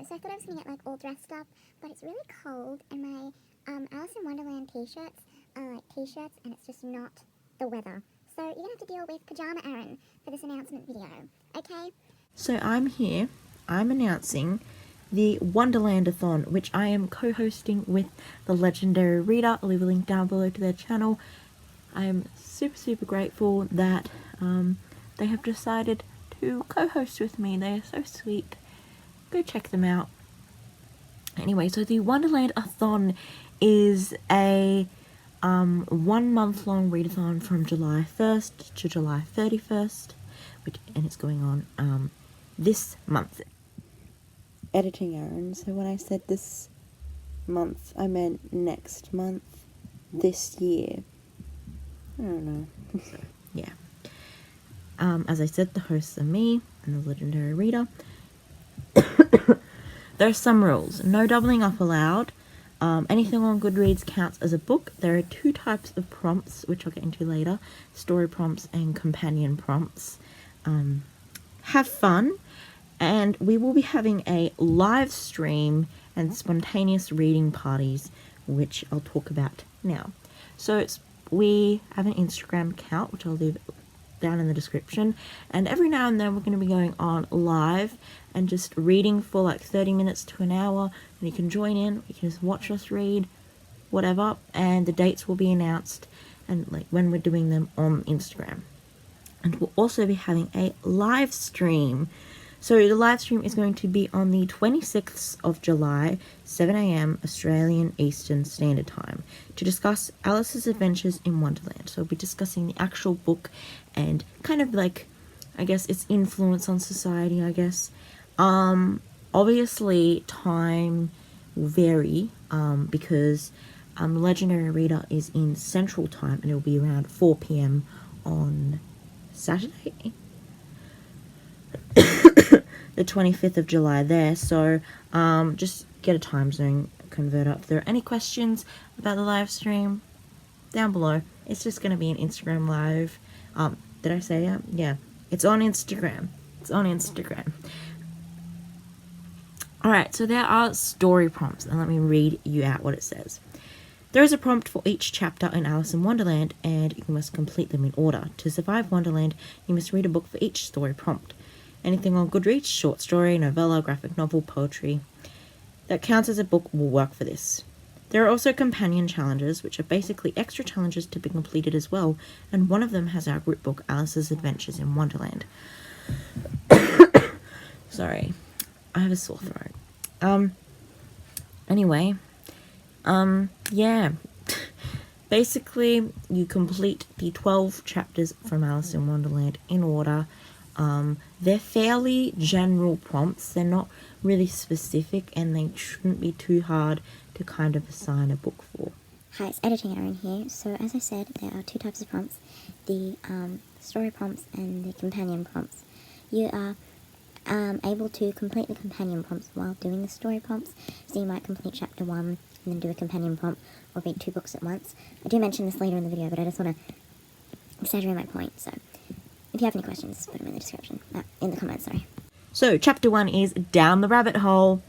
So I thought I was going to get like all dressed up, but it's really cold, and my Alice in Wonderland t-shirts are like t-shirts, and it's just not the weather. So you're going to have to deal with Pajama Aaron for this announcement video, okay? So I'm here, I'm announcing the Wonderland-a-Thon, which I am co-hosting with the legendary Rita. I'll leave a link down below to their channel. I am super grateful that they have decided to co-host with me. They are so sweet. Go check them out. Anyway, so the Wonderland-a-Thon is a 1 month long readathon from July 1st to July 31st, and it's going on this month. Editing Aaron, so when I said this month, I meant next month, this year. I don't know. Yeah. As I said, the hosts are me and the legendary Rita. There are some rules. No doubling up allowed. Anything on Goodreads counts as a book. There are 2 types of prompts, which I'll get into later. Story prompts and companion prompts. Have fun. And we will be having a live stream and spontaneous reading parties, which I'll talk about now. So we have an Instagram account, which I'll leave down in the description, and every now and then we're going to be going on live and just reading for like 30 minutes to an hour, and you can join in, you can just watch us read, whatever, and the dates will be announced and like when we're doing them on Instagram. And we'll also be having a live stream. So the live stream is going to be on the 26th of July, 7 AM Australian Eastern Standard Time, to discuss Alice's Adventures in Wonderland. So we'll be discussing the actual book and kind of like, I guess, its influence on society, I guess. Obviously, time will vary because Legendary Reader is in Central Time, and it will be around 4 PM on Saturday. The 25th of July there, so just get a time zone converter. If there are any questions about the live stream, down below. It's just going to be an Instagram live. Did I say it? Yeah, it's on Instagram. It's on Instagram. Alright, so there are story prompts, and let me read you out what it says. There is a prompt for each chapter in Alice in Wonderland, and you must complete them in order. To survive Wonderland, you must read a book for each story prompt. Anything on Goodreads, short story, novella, graphic novel, poetry that counts as a book will work for this. There are also companion challenges, which are basically extra challenges to be completed as well, and one of them has our group book, Alice's Adventures in Wonderland. Sorry, I have a sore throat. Anyway, yeah. Basically, you complete the 12 chapters from Alice in Wonderland in order. They're fairly general prompts. They're not really specific, and they shouldn't be too hard to kind of assign a book for. Hi, it's Editing Aaron here. So as I said, there are 2 types of prompts, the story prompts and the companion prompts. You are able to complete the companion prompts while doing the story prompts, so you might complete chapter 1 and then do a companion prompt, or read 2 books at once. I do mention this later in the video, but I just want to exaggerate my point, so if you have any questions, put them in the description, in the comments, sorry. So, chapter 1 is Down the Rabbit Hole,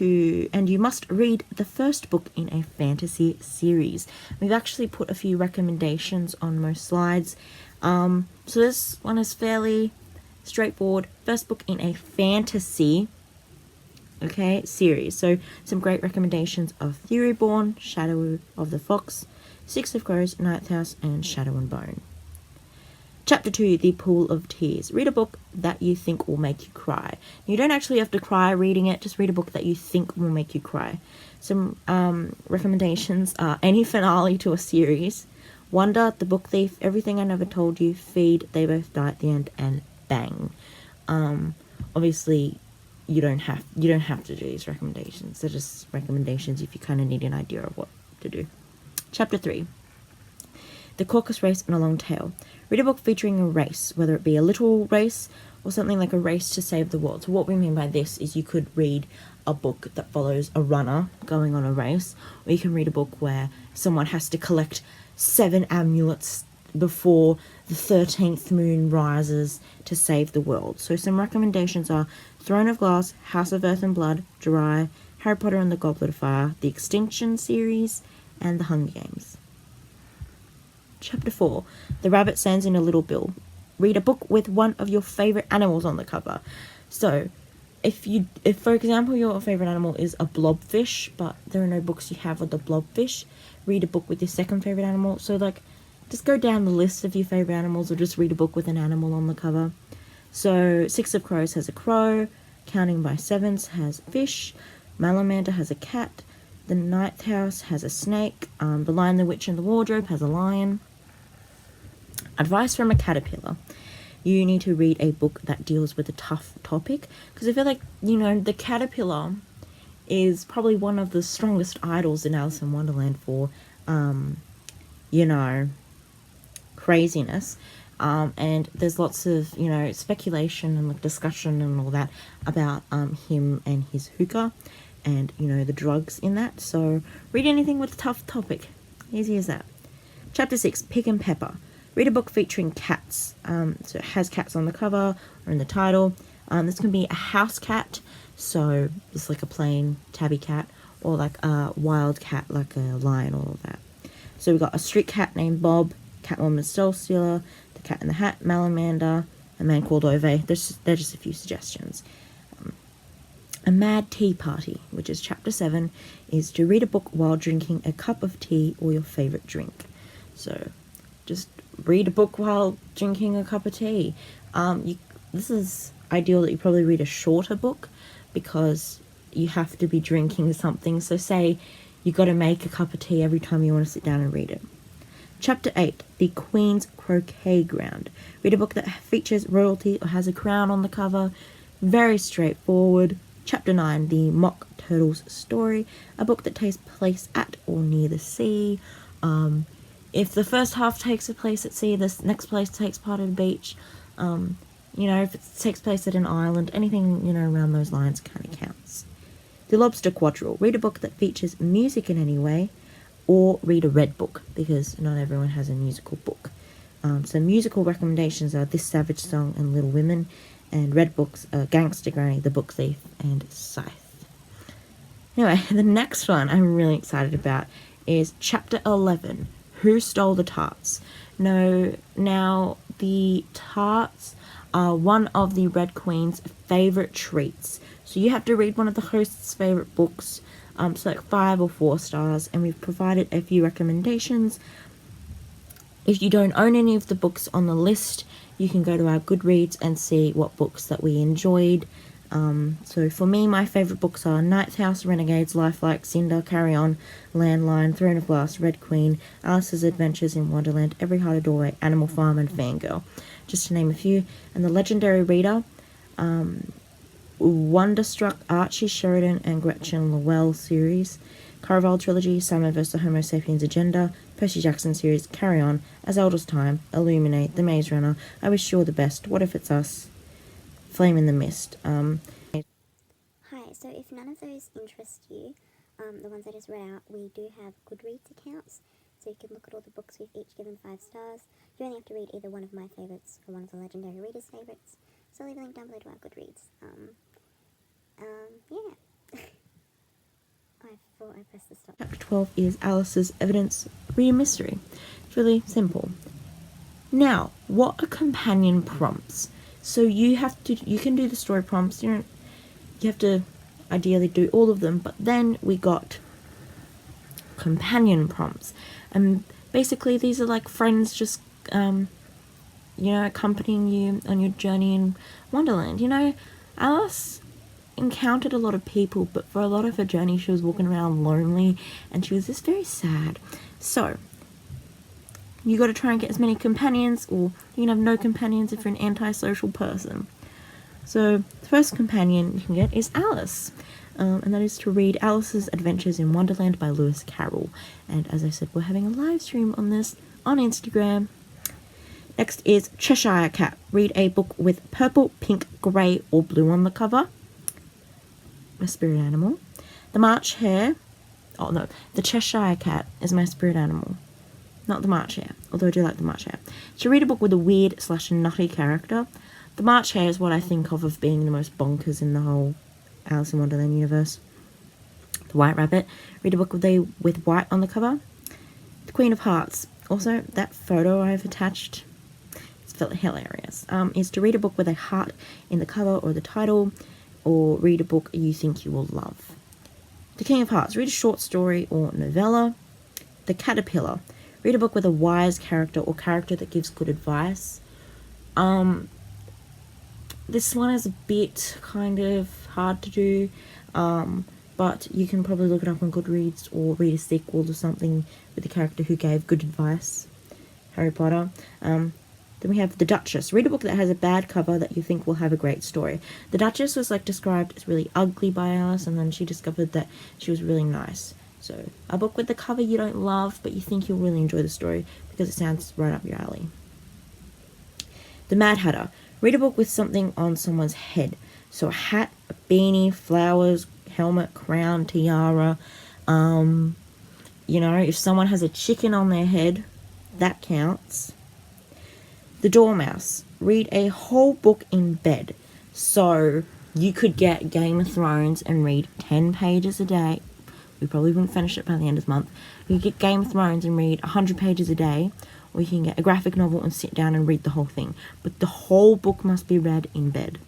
and you must read the first book in a fantasy series. We've actually put a few recommendations on most slides. So this one is fairly straightforward. First book in a fantasy, series. So, some great recommendations of Furyborn, Shadow of the Fox, Six of Crows, Ninth House, and Shadow and Bone. Chapter 2, The Pool of Tears. Read a book that you think will make you cry. You don't actually have to cry reading it, just read a book that you think will make you cry. Some recommendations are Any Finale to a Series, Wonder, The Book Thief, Everything I Never Told You, Feed, They Both Die at the End, and Bang. Obviously, you don't have to do these recommendations. They're just recommendations if you kind of need an idea of what to do. Chapter 3, The Caucus Race and a Long Tail. Read a book featuring a race, whether it be a literal race or something like a race to save the world. So what we mean by this is you could read a book that follows a runner going on a race, or you can read a book where someone has to collect 7 amulets before the 13th moon rises to save the world. So some recommendations are Throne of Glass, House of Earth and Blood, Dry, Harry Potter and the Goblet of Fire, The Extinction series, and The Hunger Games. Chapter 4. The Rabbit Sends in a Little Bill. Read a book with one of your favourite animals on the cover. So, if for example your favourite animal is a blobfish, but there are no books you have with the blobfish, read a book with your second favourite animal. So like, just go down the list of your favourite animals, or just read a book with an animal on the cover. So, Six of Crows has a crow, Counting by Sevens has fish, Malamander has a cat, The Ninth House has a snake, The Lion, the Witch and the Wardrobe has a lion. Advice from a caterpillar. You need to read a book that deals with a tough topic, because I feel like, the caterpillar is probably one of the strongest idols in Alice in Wonderland for, craziness. And there's lots of, speculation and like discussion and all that about him and his hookah and, the drugs in that. So read anything with a tough topic. Easy as that. Chapter 6, Pig and Pepper. Read a book featuring cats. So it has cats on the cover or in the title. This can be a house cat, so just like a plain tabby cat, or like a wild cat, like a lion, all of that. So we've got a street cat named Bob, Catwoman Soul Stealer, The Cat in the Hat, Malamander, A Man Called Ove. They're just a few suggestions. A Mad Tea Party, which is chapter 7, is to read a book while drinking a cup of tea or your favourite drink. So just read a book while drinking a cup of tea. This is ideal that you probably read a shorter book, because you have to be drinking something. So say you got to make a cup of tea every time you want to sit down and read it. Chapter 8, The Queen's Croquet Ground. Read a book that features royalty or has a crown on the cover. Very straightforward. Chapter 9, The Mock Turtle's Story. A book that takes place at or near the sea. If the first half takes place at sea, the next place takes part of the beach. If it takes place at an island, anything, around those lines kind of counts. The Lobster Quadrille. Read a book that features music in any way, or read a red book, because not everyone has a musical book. So musical recommendations are This Savage Song and Little Women, and red books are Gangster Granny, The Book Thief, and Scythe. Anyway, the next one I'm really excited about is Chapter 11, Who Stole the Tarts? Now the tarts are one of the Red Queen's favourite treats. So you have to read one of the host's favourite books, so like 5 or 4 stars, and we've provided a few recommendations. If you don't own any of the books on the list, you can go to our Goodreads and see what books that we enjoyed. So for me, my favourite books are Ninth House, Renegades, Lifelike, Cinder, Carry On, Landline, Throne of Glass, Red Queen, Alice's Adventures in Wonderland, Every Heart a Doorway, Animal Farm, and Fangirl, just to name a few. And the Legendary Reader, Wonderstruck, Archie Sheridan and Gretchen Lowell series, Caraval Trilogy, Simon vs. the Homo Sapiens Agenda, Percy Jackson series, Carry On, As Old as Time, Illuminate, The Maze Runner, I Wish You All the Best, What If It's Us, Flame in the Mist. Hi, so if none of those interest you, the ones I just read out, we do have Goodreads accounts, so you can look at all the books we've each given 5 stars. You only have to read either one of my favourites or one of the Legendary Readers' favourites, so I'll leave a link down below to our Goodreads. Yeah. I thought I pressed the stop. Chapter 12 is Alice's Evidence. Read a mystery. It's really simple. Now, what are companion prompts? So you can do the story prompts. You have to ideally do all of them, but then we got companion prompts, and basically these are like friends just accompanying you on your journey in Wonderland. Alice encountered a lot of people, but for a lot of her journey she was walking around lonely, and she was just very sad. So you got to try and get as many companions, or you can have no companions if you're an antisocial person. So the first companion you can get is Alice, and that is to read Alice's Adventures in Wonderland by Lewis Carroll. And as I said, we're having a live stream on this on Instagram. Next is Cheshire Cat. Read a book with purple, pink, grey, or blue on the cover. My spirit animal. The March Hare. Oh no, the Cheshire Cat is my spirit animal. Not the March Hare, although I do like the March Hare. So read a book with a weird/nutty character. The March Hare is what I think of being the most bonkers in the whole Alice in Wonderland universe. The White Rabbit, read a book with white on the cover. The Queen of Hearts, also that photo I've attached, it's hilarious, is to read a book with a heart in the cover or the title, or read a book you think you will love. The King of Hearts, read a short story or novella. The Caterpillar, read a book with a wise character or character that gives good advice. This one is a bit kind of hard to do, but you can probably look it up on Goodreads or read a sequel to something with the character who gave good advice. Harry Potter. Then we have The Duchess. Read a book that has a bad cover that you think will have a great story. The Duchess was like described as really ugly by Alice, and then she discovered that she was really nice. So a book with the cover you don't love, but you think you'll really enjoy the story because it sounds right up your alley. The Mad Hatter. Read a book with something on someone's head. So a hat, a beanie, flowers, helmet, crown, tiara. You know, if someone has a chicken on their head, that counts. The Dormouse. Read a whole book in bed. So you could get Game of Thrones and read 10 pages a day. We probably wouldn't finish it by the end of the month. You could get Game of Thrones and read 100 pages a day. Or you can get a graphic novel and sit down and read the whole thing. But the whole book must be read in bed.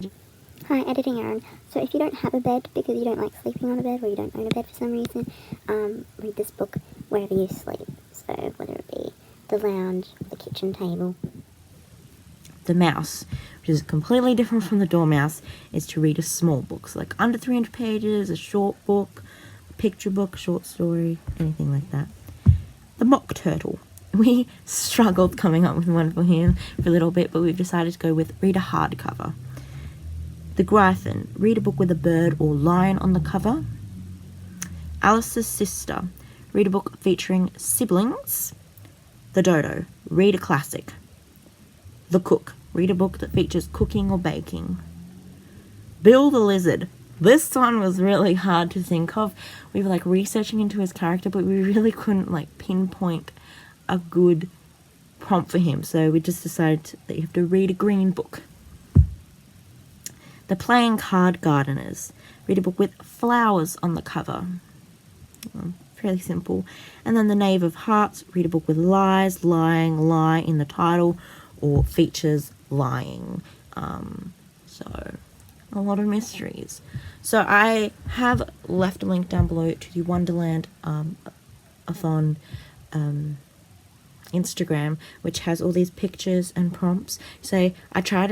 Hi, editing Aaron. So if you don't have a bed because you don't like sleeping on a bed or you don't own a bed for some reason, read this book wherever you sleep. So whether it be the lounge or the kitchen table. The Mouse, which is completely different from the Dormouse, is to read a small book. So like under 300 pages, a short book, a picture book, short story, anything like that. The Mock Turtle. We struggled coming up with one for him for a little bit, but we've decided to go with read a hardcover. The Gryphon, read a book with a bird or lion on the cover. Alice's Sister, read a book featuring siblings. The Dodo, read a classic. The Cook, read a book that features cooking or baking. Bill the Lizard. This one was really hard to think of. We were like researching into his character, but we really couldn't like pinpoint a good prompt for him. So we just decided that you have to read a green book. The Playing Card Gardeners. Read a book with flowers on the cover. Fairly simple. And then The Knave of Hearts. Read a book with lies, lying, lie in the title, or features lying. So a lot of mysteries. So I have left a link down below to the Wonderland-a-Thon Instagram, which has all these pictures and prompts. So I tried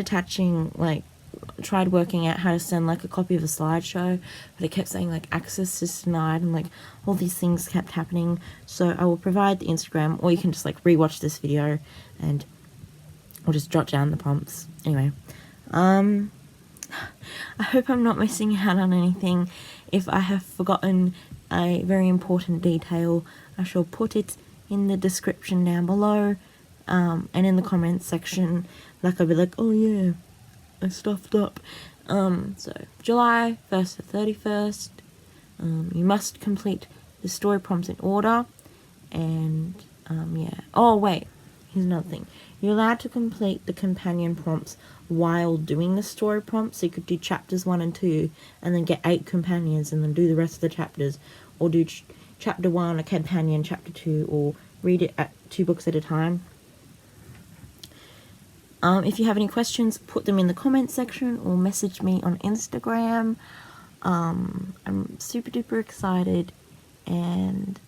working out how to send like a copy of a slideshow, but it kept saying like access is denied, and like all these things kept happening. So I will provide the Instagram, or you can just like rewatch this video and I'll just jot down the prompts. Anyway, I hope I'm not missing out on anything. If I have forgotten a very important detail, I shall put it in the description down below, and in the comments section. Like I'll be like, oh yeah, I stuffed up. So July 1st to 31st, you must complete the story prompts in order, and yeah. Oh wait, here's another thing. You're allowed to complete the companion prompts while doing the story prompts. So you could do chapters 1 and 2 and then get 8 companions and then do the rest of the chapters, or do chapter 1 a companion, chapter 2, or read it at 2 books at a time. If you have any questions, put them in the comments section or message me on Instagram. I'm super duper excited, and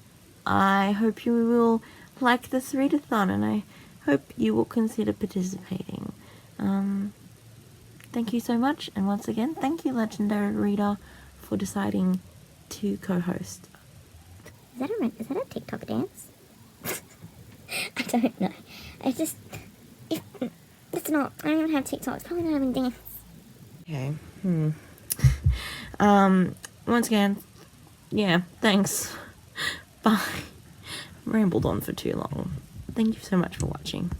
I hope you will like this readathon, and I hope you will consider participating. Thank you so much, and once again, thank you, Legendary Reader, for deciding to co-host. Is that a TikTok dance? I don't know. It's not. I don't even have TikTok. It's probably not having dance. Okay. Once again, yeah, thanks. Bye. Rambled on for too long. Thank you so much for watching.